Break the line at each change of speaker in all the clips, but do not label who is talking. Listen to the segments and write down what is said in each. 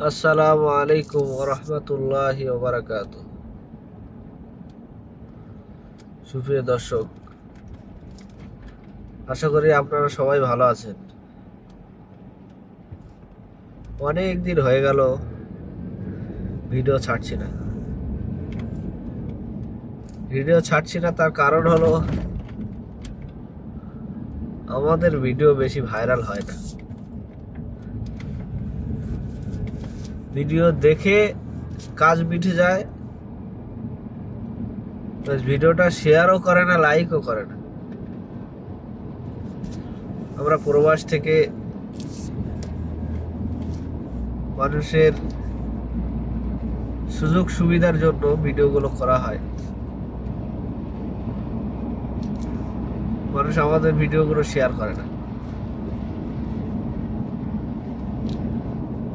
আসসালামু আলাইকুম ওয়া রাহমাতুল্লাহি ওয়া বারাকাতুহু। সুপ্রিয় দর্শক, আশা করি আপনারা সবাই ভালো আছেন। অনেক দিন হয়ে গেল ভিডিও ছাড়ছি না। তার কারণ হলো আমাদের ভিডিও বেশি ভাইরাল হয় না। ভিডিও দেখে কাজ মিটে যায়, ভিডিওটা শেয়ারও করে না, লাইকও করে না। আমরা প্রবাস থেকে মানুষের সুযোগ সুবিধার জন্য ভিডিওগুলো করা হয়। মানুষ আমাদের ভিডিওগুলো শেয়ার করে না।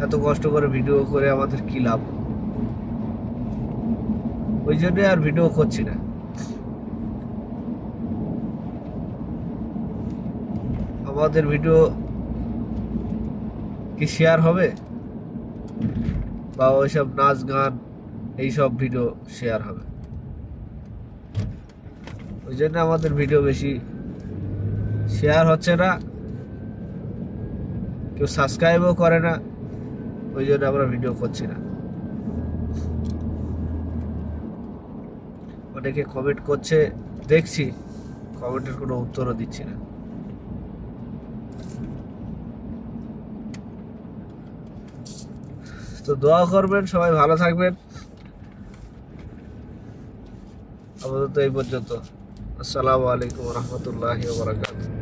এত কষ্ট করে ভিডিও করে আমাদের কি লাভ? ওই জন্য আর ভিডিও করছি না। আমাদের ভিডিও কি শেয়ার হবে? বা ওইসব নাচ গান এইসব ভিডিও শেয়ার হবে? ওই জন্য আমাদের ভিডিও বেশি শেয়ার হচ্ছে না, কেউ সাবস্ক্রাইবও করে না। ওই জন্য আমরা ভিডিও করছি না। অনেকে কমেন্ট করছে, দেখছি, কমেন্টের কোনো উত্তরও দিচ্ছি না। তো দোয়া করবেন, সবাই ভালো থাকবেন। আপাতত এই পর্যন্ত। আসসালামু আলাইকুম ওয়া রাহমাতুল্লাহি ওয়া বারাকাতুহু।